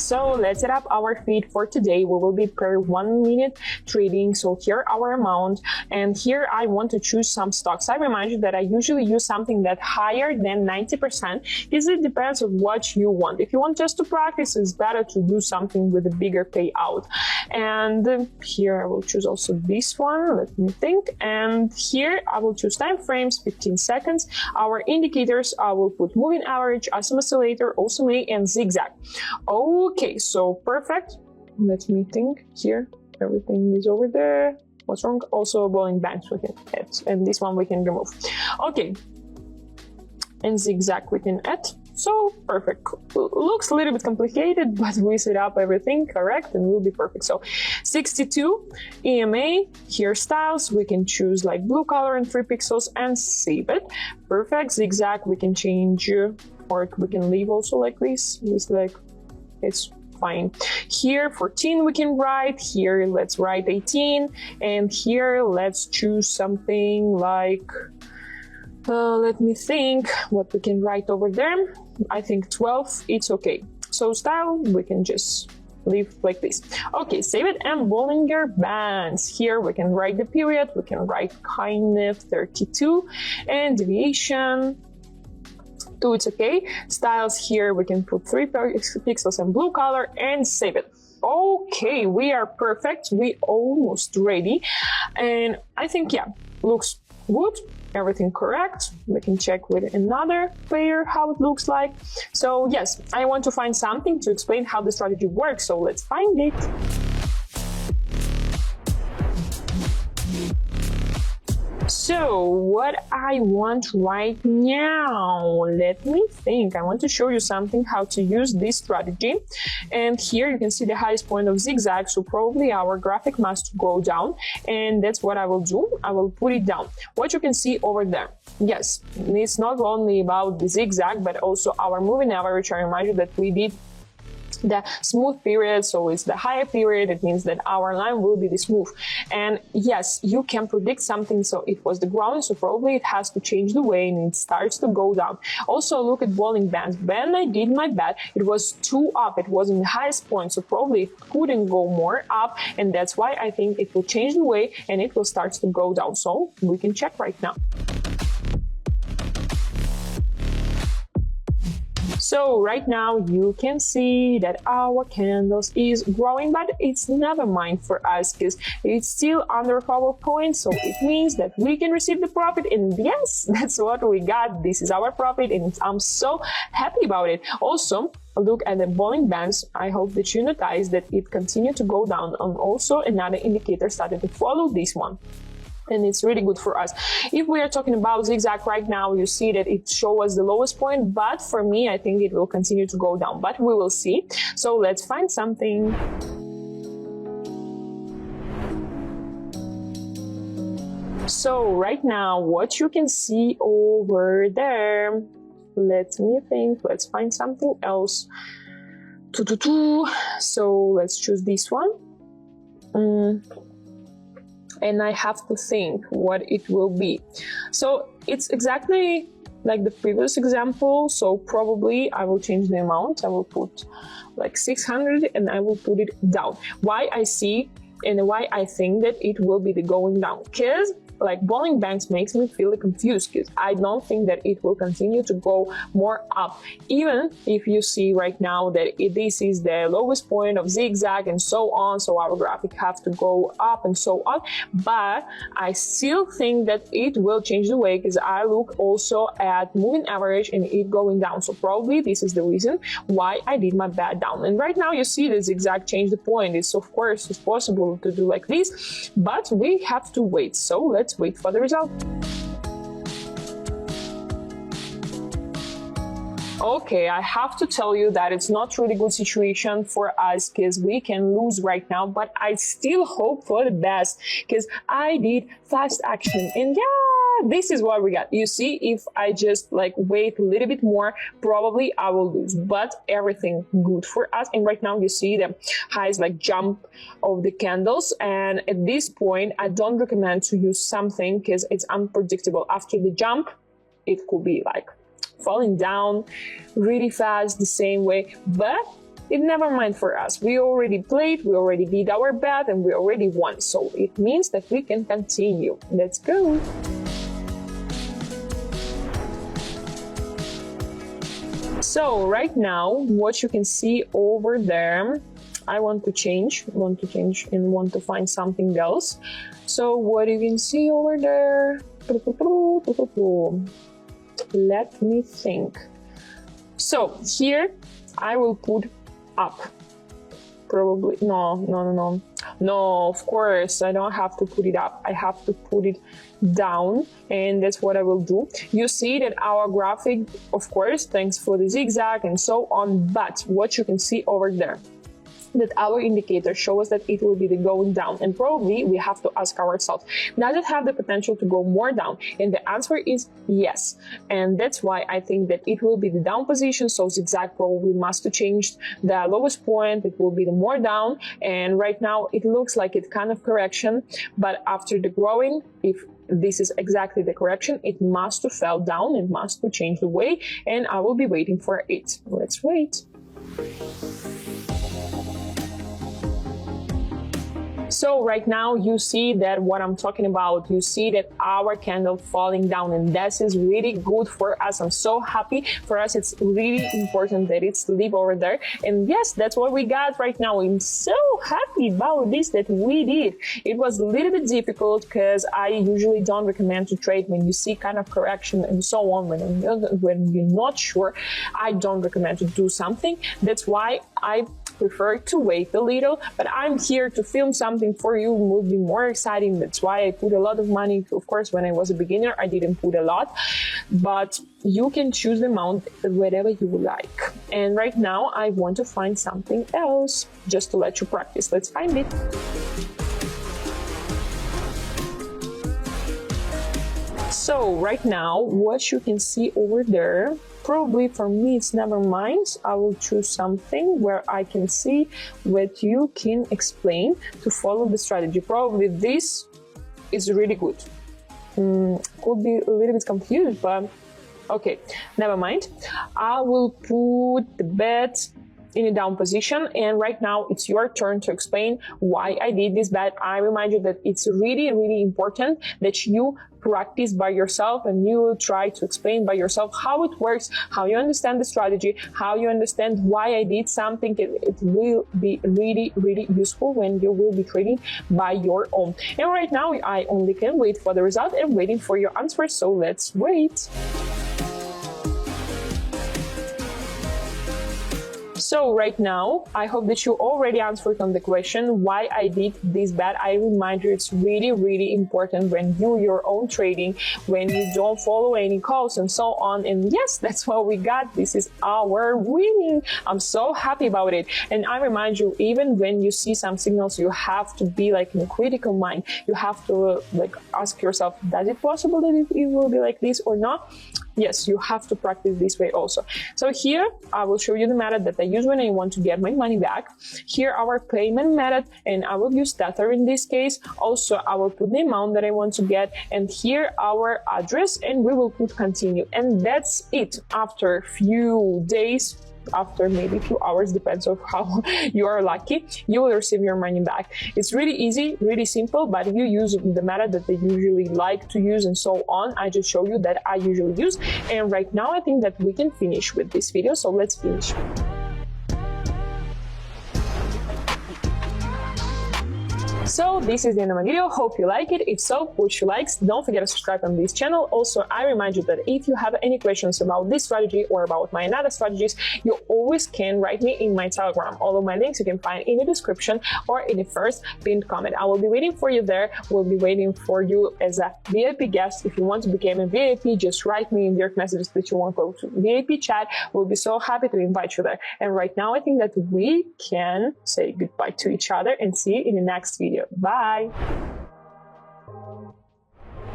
So let's set up our feed for today. We will be per 1 minute trading. So here our amount, and here I want to choose some stocks. I remind you that I usually use something that higher than 90% because it depends on what you want. If you want just to practice, it's better to do something with a bigger payout. And here I will choose also this one. Let me think. And here I will choose time frames, 15 seconds. Our indicators, I will put moving average, oscillator, SMA, and zigzag. Okay, so perfect. Let me think here. Everything is over there. What's wrong? Also bowling banks we can add, and this one we can remove. Okay, and zigzag we can add. So perfect. Looks a little bit complicated, but we set up everything correct and will be perfect. So 62 EMA, here styles, we can choose like blue color and 3 pixels and save it. Perfect. Zigzag we can change, or we can leave also like this. Just like it's fine. Here 14 we can write. Here let's write 18, and here let's choose something like let me think what we can write over there. I think 12, it's okay. So style, we can just leave like this. Okay, save it. And Bollinger Bands. Here we can write the period. We can write kind of 32 and deviation 2, it's okay. Styles, here we can put 3 pixels and blue color and save it. Okay, we are perfect. We almost ready. And I think, yeah, looks good. Everything correct. We can check with another player how it looks like. So yes, I want to find something to explain how the strategy works. So let's find it. So what I want right now, let me think. I want to show you something how to use this strategy. And here you can see the highest point of zigzag. So probably our graphic must go down, and that's what I will do. I will put it down. What you can see over there. Yes, it's not only about the zigzag, but also our moving average. I remind you that we did the smooth period, so it's the higher period. It means that our line will be the smooth. And yes, you can predict something. So it was the ground, so probably it has to change the way and it starts to go down. Also look at bowling bands. When I did my bet, it was too up. It was in the highest point, so probably it couldn't go more up, and that's why I think it will change the way and it will start to go down. So we can check right now. So right now you can see that our candles is growing, but it's never mind for us because it's still under our point. So it means that we can receive the profit, and yes, that's what we got. This is our profit, and I'm so happy about it. Also, look at the bowling bands. I hope that you notice that it continued to go down, and also another indicator started to follow this one. And it's really good for us. If we are talking about zigzag right now, you see that it shows us the lowest point, but for me, I think it will continue to go down, but we will see. So let's find something. So right now, what you can see over there, let me think, let's find something else. So let's choose this one. And I have to think what it will be. So it's exactly like the previous example. So probably I will change the amount. I will put like 600 and I will put it down. Why I see and why I think that it will be the going down, because like bowling banks makes me feel confused, because I don't think that it will continue to go more up, even if you see right now that this is the lowest point of zigzag and so on, so our graphic have to go up and so on. But I still think that it will change the way, because I look also at moving average and it going down. So probably this is the reason why I did my bet down. And right now you see the zigzag change the point. It's of course it's possible to do like this, but we have to wait. So let's wait for the result. Okay, I have to tell you that it's not really good situation for us, because we can lose right now, but I still hope for the best, because I did fast action and yeah, this is what we got. You see, if I just like wait a little bit more, probably I will lose, but everything good for us. And right now you see the highs like jump of the candles, and at this point I don't recommend to use something because it's unpredictable. After the jump it could be like falling down really fast the same way, but it never mind for us. We already played, we already did our bet, and we already won. So it means that we can continue. Let's go. So right now, what you can see over there, I want to change and want to find something else. So what you can see over there, let me think. So here I will put up. Probably no, of course I don't have to put it up, I have to put it down, and that's what I will do. You see that our graphic, of course, thanks for the zigzag and so on, but what you can see over there, that our indicator shows that it will be the going down, and probably we have to ask ourselves, does it have the potential to go more down? And the answer is yes, and that's why I think that it will be the down position. So zigzag probably must change the lowest point, it will be the more down, and right now it looks like it's kind of correction, but after the growing, if this is exactly the correction, it must have fell down, it must to change the way, and I will be waiting for it. Let's wait. So right now you see that what I'm talking about, you see that our candle falling down, and this is really good for us. I'm so happy for us. It's really important that it's leave over there, and yes, that's what we got right now. I'm so happy about this that we did. It was a little bit difficult because I usually don't recommend to trade when you see kind of correction and so on. When you're not sure, I don't recommend to do something. That's why I prefer to wait a little, but I'm here to film something for you. It will be more exciting. That's why I put a lot of money. Of course, when I was a beginner, I didn't put a lot, but you can choose the amount whatever you would like. And right now I want to find something else just to let you practice. Let's find it. So right now, what you can see over there, probably for me it's never mind. I will choose something where I can see what you can explain to follow the strategy. Probably this is really good. Could be a little bit confused, but okay, never mind. I will put the bet in a down position, and right now it's your turn to explain why I did this bet. I remind you that it's really, really important that you practice by yourself and you will try to explain by yourself how it works, how you understand the strategy, how you understand why I did something. It will be really, really useful when you will be trading by your own. And right now I only can wait for the result and waiting for your answer, so let's wait. So right now, I hope that you already answered on the question why I did this bet. I remind you, it's really, really important when you your own trading, when you don't follow any calls and so on. And yes, that's what we got. This is our winning. I'm so happy about it. And I remind you, even when you see some signals, you have to be like in a critical mind. You have to like ask yourself, does it possible that it will be like this or not? Yes, you have to practice this way also. So here I will show you the method that I use when I want to get my money back. Here our payment method, and I will use Tether in this case. Also, I will put the amount that I want to get, and here our address, and we will put continue. And that's it. After a few days, after maybe 2 hours, depends on how you are lucky, you will receive your money back. It's really easy, really simple, but if you use the method that they usually like to use and so on, I just show you that I usually use. And right now I think that we can finish with this video, so let's finish. So this is the end of my video. Hope you like it. If so, push your likes. Don't forget to subscribe on this channel. Also, I remind you that if you have any questions about this strategy or about my other strategies, you always can write me in my Telegram. All of my links you can find in the description or in the first pinned comment. I will be waiting for you there. We'll be waiting for you as a VIP guest. If you want to become a VIP, just write me in direct messages that you want to go to VIP chat. We'll be so happy to invite you there. And right now, I think that we can say goodbye to each other and see you in the next video. Bye.